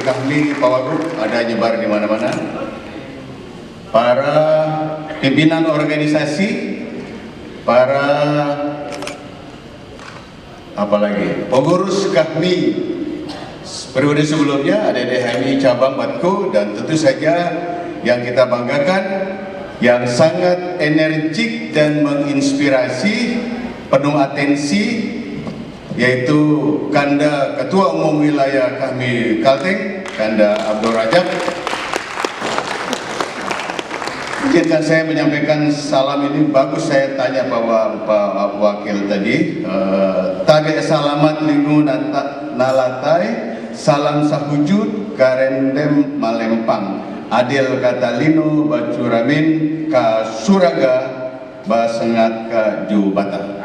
kami Pak Wagub ada nyebar di mana-mana. Para pimpinan organisasi, para apalagi pengurus kami periode sebelumnya ada DHMI cabang Batko, dan tentu saja yang kita banggakan yang sangat energik dan menginspirasi, penuh atensi, yaitu Kanda Ketua Umum Wilayah kami Kalteng, Kanda Abdul Rajab. Izinkan saya menyampaikan salam ini. Bagus saya tanya Pak Wakil tadi, tabe salamat lingu nalatai, salam sahujud karendem malempang, adil katalino bacuramin ka suraga basengat ka jubatan.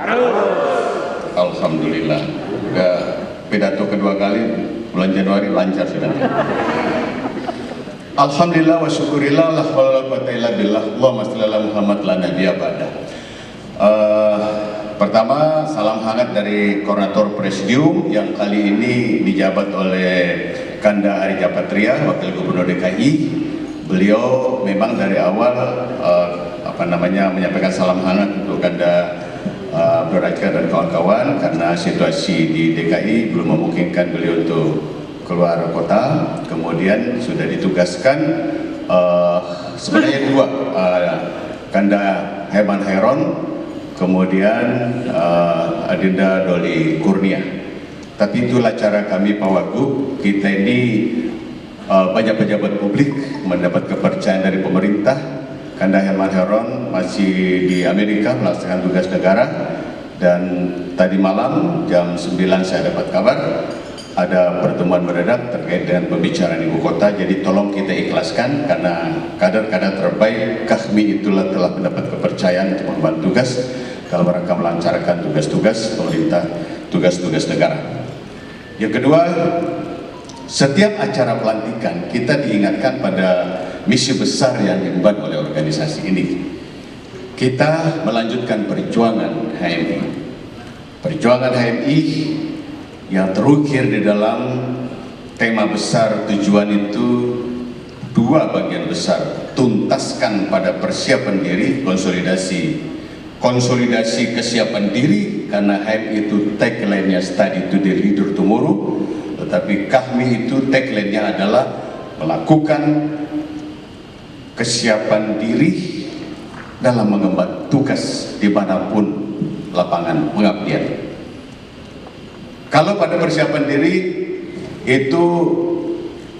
Alhamdulillah, udah pidato kedua kali bulan Januari lancar sudah. Alhamdulillah wa syukurillah la haula wala quwwata illa billah. Allahumma shalli ala Muhammad la nabiyya ba'da. Pertama, salam hangat dari Koordinator Presidium yang kali ini dijabat oleh Kanda Ari Japatria, Wakil Gubernur DKI. Beliau memang dari awal menyampaikan salam hangat untuk Kanda Abdul Rajab dan kawan-kawan, karena situasi di DKI belum memungkinkan beliau untuk keluar kota. Kemudian sudah ditugaskan sebenarnya dua, Kanda Herman Heron, kemudian Adinda Doli Kurnia. Tapi itulah cara kami Pak Wagub, kita ini banyak pejabat publik mendapat kepercayaan dari pemerintah. Kanda Herman Heron masih di Amerika melaksanakan tugas negara, dan tadi malam jam 9 saya dapat kabar ada pertemuan mendadak terkait dengan pembicaraan ibu kota. Jadi tolong kita ikhlaskan, karena kader-kader terbaik kami itulah telah mendapat kepercayaan untuk mengemban tugas dalam rangka melancarkan tugas-tugas pemerintah, tugas-tugas negara. Yang kedua, setiap acara pelantikan kita diingatkan pada misi besar yang diemban oleh organisasi ini. Kita melanjutkan perjuangan HMI. Perjuangan HMI yang terukir di dalam tema besar tujuan itu dua bagian besar. Tuntaskan pada persiapan diri, konsolidasi kesiapan diri, karena HMI itu tagline-nya study to the leader tomorrow, tetapi kami itu tagline-nya adalah melakukan kesiapan diri dalam mengemban tugas dimanapun lapangan pengabdian. Kalau pada persiapan diri itu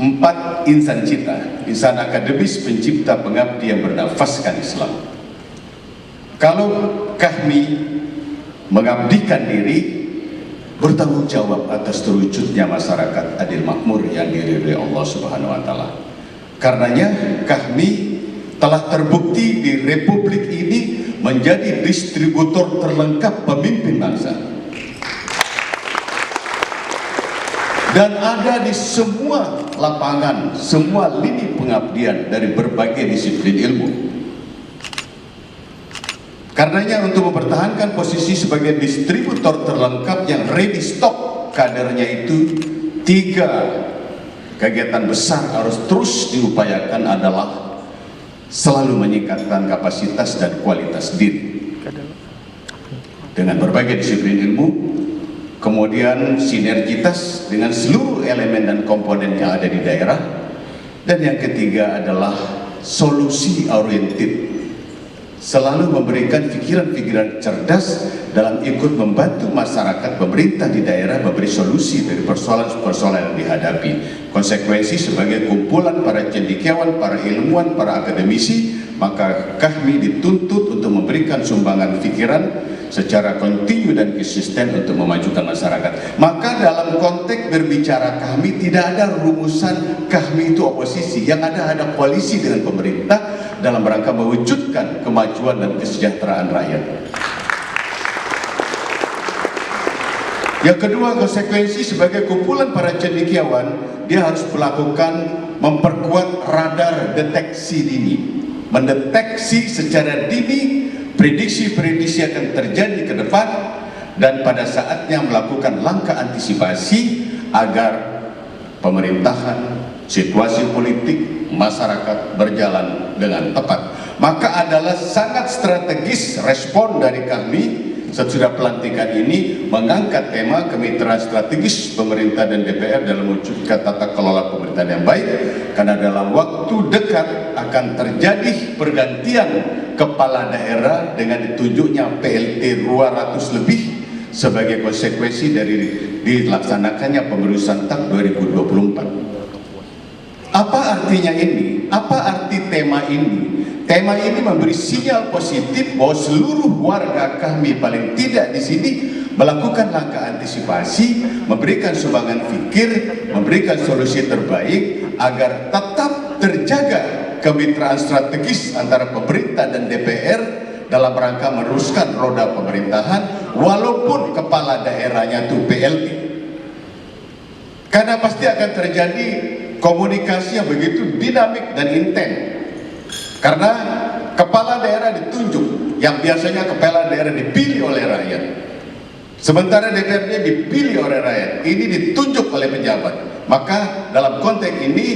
4 insan cita, insan akademis, pencipta, pengabdi yang bernafaskan Islam. Kalau kami mengabdikan diri, bertanggung jawab atas terwujudnya masyarakat adil makmur yang diridhoi Allah Subhanahu wa taala. Karenanya kami telah terbukti di Republik ini menjadi distributor terlengkap pemimpin bangsa, dan ada di semua lapangan, semua lini pengabdian dari berbagai disiplin ilmu. Karenanya untuk mempertahankan posisi sebagai distributor terlengkap yang ready stock kadernya itu, 3 kegiatan besar harus terus diupayakan adalah selalu meningkatkan kapasitas dan kualitas diri dengan berbagai disiplin ilmu, kemudian sinergitas dengan seluruh elemen dan komponen yang ada di daerah, dan yang ketiga adalah solusi oriented, selalu memberikan pikiran-pikiran cerdas dalam ikut membantu masyarakat, pemerintah di daerah memberi solusi dari persoalan-persoalan yang dihadapi. Konsekuensi sebagai kumpulan para cendekiawan, para ilmuwan, para akademisi, maka kami dituntut untuk memberikan sumbangan pikiran secara kontinu dan konsisten untuk memajukan masyarakat. Maka dalam konteks berbicara kami tidak ada rumusan kami itu oposisi, yang ada koalisi dengan pemerintah dalam rangka mewujudkan kemajuan dan kesejahteraan rakyat. Yang kedua, konsekuensi sebagai kumpulan para cendekiawan, dia harus melakukan memperkuat radar deteksi dini, mendeteksi secara dini prediksi-prediksi akan terjadi ke depan, dan pada saatnya melakukan langkah antisipasi agar pemerintahan, situasi politik, masyarakat berjalan dengan tepat. Maka adalah sangat strategis respon dari kami sesudah pelantikan ini mengangkat tema kemitraan strategis pemerintah dan DPR dalam mewujudkan tata kelola pemerintahan yang baik, karena dalam waktu dekat akan terjadi pergantian kepala daerah dengan ditunjuknya PLT 200 lebih sebagai konsekuensi dari dilaksanakannya pemilu serentak 2024. Apa artinya ini? Apa arti tema ini? Tema ini memberi sinyal positif bahwa seluruh warga kami paling tidak di sini melakukan langkah antisipasi, memberikan sumbangan fikir, memberikan solusi terbaik agar tetap terjaga kemitraan strategis antara pemerintah dan DPR dalam rangka meneruskan roda pemerintahan walaupun kepala daerahnya itu PLT. Karena pasti akan terjadi komunikasi yang begitu dinamik dan intens. Karena kepala daerah ditunjuk, yang biasanya kepala daerah dipilih oleh rakyat, sementara DPR-nya dipilih oleh rakyat, ini ditunjuk oleh pejabat. Maka dalam konteks ini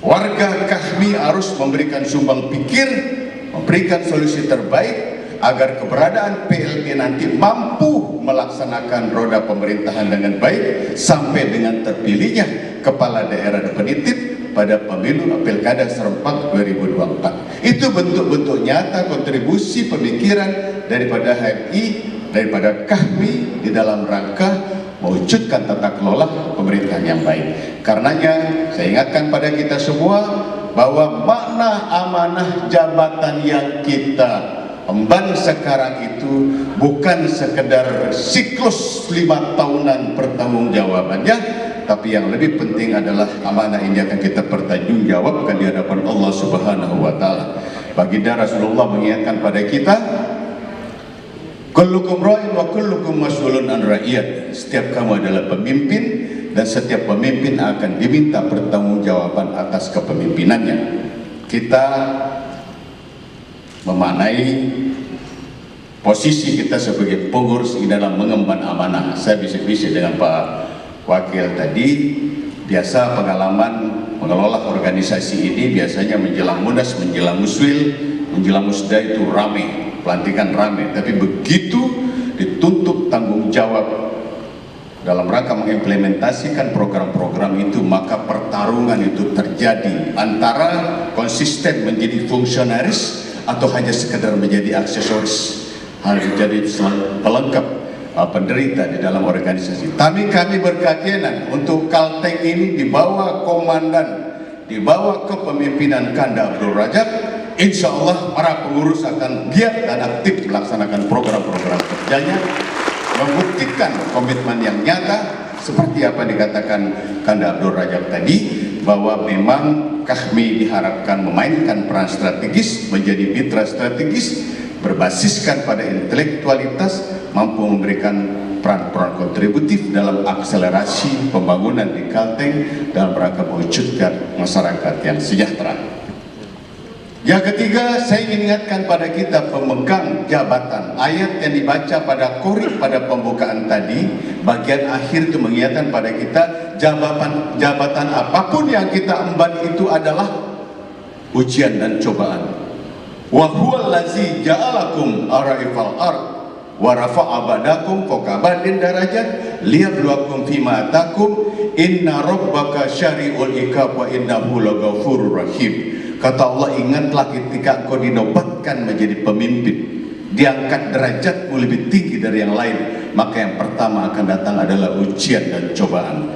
warga kami harus memberikan sumbang pikir, memberikan solusi terbaik agar keberadaan PLT nanti mampu melaksanakan roda pemerintahan dengan baik sampai dengan terpilihnya kepala daerah definitif pada pemilu pilkada serentak 2024. Itu bentuk-bentuk nyata kontribusi pemikiran daripada HMI, daripada kami di dalam rangka mewujudkan tata kelola pemerintahan yang baik. Karenanya saya ingatkan pada kita semua bahwa makna amanah jabatan yang kita emban sekarang itu bukan sekedar siklus 5 tahunan pertanggungjawabannya, tapi yang lebih penting adalah amanah ini akan kita pertanggungjawabkan di hadapan Allah Subhanahu wa taala. Baginda Rasulullah mengingatkan pada kita, kullukum ra'in wa kullukum mas'ulun an ra'iyat. Setiap kamu adalah pemimpin dan setiap pemimpin akan diminta pertanggungjawaban atas kepemimpinannya. Kita memaknai posisi kita sebagai pengurus di dalam mengemban amanah. Saya bisik-bisik dengan Pak Wakil tadi, biasa pengalaman mengelola organisasi ini biasanya menjelang Munas, menjelang Muswil, menjelang Musda itu rame, pelantikan rame. Tapi begitu dituntut tanggung jawab dalam rangka mengimplementasikan program-program itu, maka pertarungan itu terjadi antara konsisten menjadi fungsionaris atau hanya sekedar menjadi aksesoris, harus menjadi pelengkap penderita di dalam organisasi. Tapi kami berkeyakinan untuk Kalteng ini di bawah komandan, di bawah kepemimpinan Kanda Abdul Rajab, insya Allah para pengurus akan giat dan aktif melaksanakan program-program kerjanya, membuktikan komitmen yang nyata seperti apa dikatakan Kanda Abdul Rajab tadi, bahwa memang kami diharapkan memainkan peran strategis, menjadi mitra strategis, berbasiskan pada intelektualitas, mampu memberikan peran-peran kontributif dalam akselerasi pembangunan di Kalteng dalam rangka mewujudkan masyarakat yang sejahtera. Yang ketiga, saya ingin ingatkan pada kita pemegang jabatan. Ayat yang dibaca pada Qorib pada pembukaan tadi, bagian akhir itu mengingatkan pada kita jabatan apapun yang kita emban itu adalah ujian dan cobaan. Wa huwal ladzi ja'alakum ara'ifal ard wa rafa'a ba'dakum fawqa ba'din darajat liyabluwakum fima atakum inna rabbaka syari'ul iqab wa innahu laghafurur rahim. Kata Allah, ingatlah ketika engkau dinobatkan menjadi pemimpin, diangkat derajatmu lebih tinggi dari yang lain, maka yang pertama akan datang adalah ujian dan cobaan.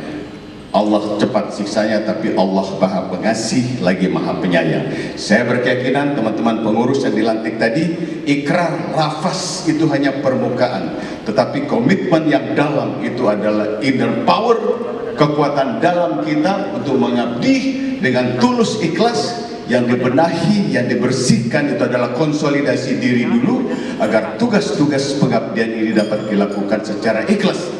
Allah cepat siksanya, tapi Allah Maha Pengasih lagi Maha Penyayang. Saya berkeyakinan teman-teman pengurus yang dilantik tadi, ikrar lafaz itu hanya permukaan, tetapi komitmen yang dalam itu adalah inner power, kekuatan dalam kita untuk mengabdi dengan tulus ikhlas. Yang dibenahi, yang dibersihkan itu adalah konsolidasi diri dulu agar tugas-tugas pengabdian ini dapat dilakukan secara ikhlas.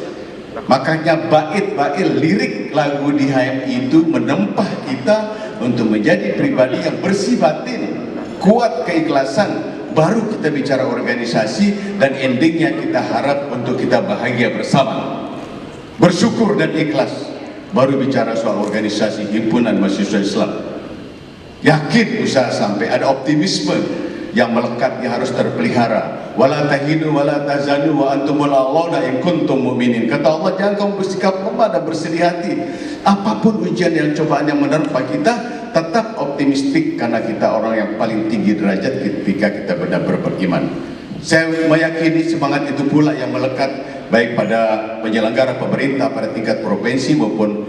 Makanya bait-bait lirik lagu di HMI itu menempah kita untuk menjadi pribadi yang bersih batin, kuat keikhlasan, baru kita bicara organisasi, dan endingnya kita harap untuk kita bahagia bersama, bersyukur dan ikhlas. baru bicara soal organisasi himpunan mahasiswa Islam. Yakin usaha sampai ada optimisme yang melekat yang harus terpelihara. Wala tahinu wala tahzanu wa antumul a'launa in kuntum mu'minin. Kata Allah, jangan kamu bersikap lemah dan bersedih hati. Apapun ujian yang cobaan yang menerpa kita, tetap optimistik karena kita orang yang paling tinggi derajat ketika kita benar-benar beriman. Saya meyakini semangat itu pula yang melekat baik pada penyelenggara pemerintah pada tingkat provinsi maupun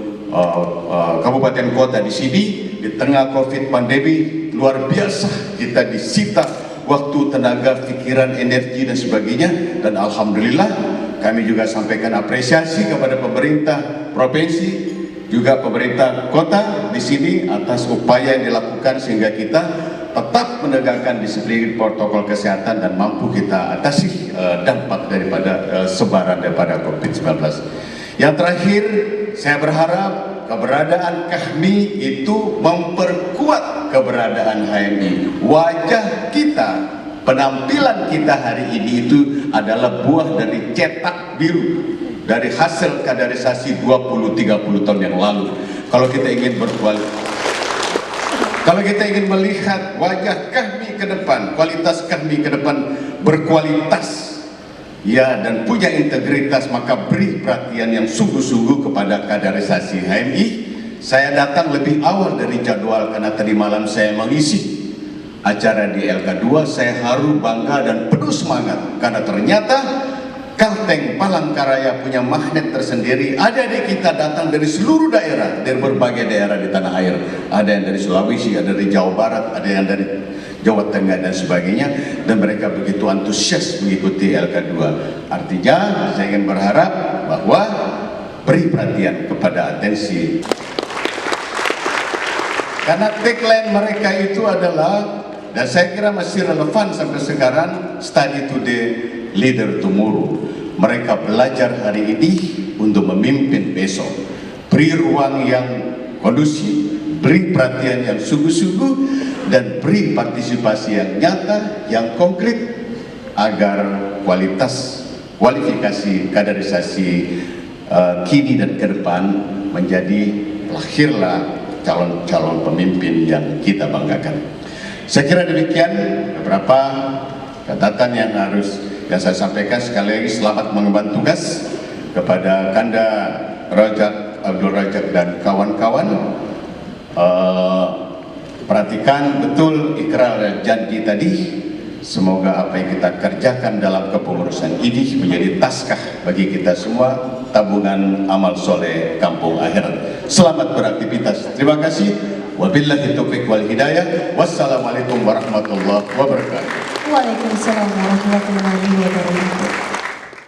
kabupaten kota di sini. Di tengah COVID pandemi luar biasa kita disita waktu, tenaga, pikiran, energi dan sebagainya, dan alhamdulillah kami juga sampaikan apresiasi kepada pemerintah provinsi juga pemerintah kota di sini atas upaya yang dilakukan sehingga kita tetap menegakkan disiplin protokol kesehatan dan mampu kita atasi dampak daripada sebaran daripada COVID-19. Yang terakhir, saya berharap keberadaan KHMI itu memperkuat keberadaan HMI. Wajah kita, penampilan kita hari ini itu adalah buah dari cetak biru, dari hasil kaderisasi 20-30 tahun yang lalu. Kalau kita ingin kalau kita ingin melihat wajah KHMI ke depan, kualitas KHMI ke depan berkualitas, ya, dan punya integritas, maka beri perhatian yang sungguh-sungguh kepada kaderisasi HMI. Saya datang lebih awal dari jadwal karena tadi malam saya mengisi acara di LK2. Saya haru, bangga dan penuh semangat karena ternyata Kalteng Palangkaraya punya magnet tersendiri. Adik-adik kita datang dari seluruh daerah, dari berbagai daerah di tanah air. Ada yang dari Sulawesi, ada dari Jawa Barat, ada yang dari Jawa Tengah dan sebagainya, dan mereka begitu antusias mengikuti LK2. Artinya saya ingin berharap bahwa beri perhatian kepada atensi, karena tagline mereka itu adalah, dan saya kira masih relevan sampai sekarang, study today, leader tomorrow. Mereka belajar hari ini untuk memimpin besok. Beri ruang yang kondusif, beri perhatian yang sungguh-sungguh, dan beri partisipasi yang nyata, yang konkret, agar kualifikasi kaderisasi kini dan ke depan menjadi lahirlah calon-calon pemimpin yang kita banggakan. Saya kira demikian beberapa catatan yang saya sampaikan. Sekali lagi selamat mengemban tugas kepada Kanda Rajak Abdul Rajak dan kawan-kawan. Perhatikan betul ikrar dan janji tadi. Semoga apa yang kita kerjakan dalam kepengurusan ini menjadi taskah bagi kita semua, tabungan amal soleh kampung akhirat. Selamat beraktivitas. Terima kasih. Wabillahi taufiq wal hidayah. Wassalamualaikum warahmatullahi wabarakatuh. Waalaikumsalam warahmatullahi wabarakatuh.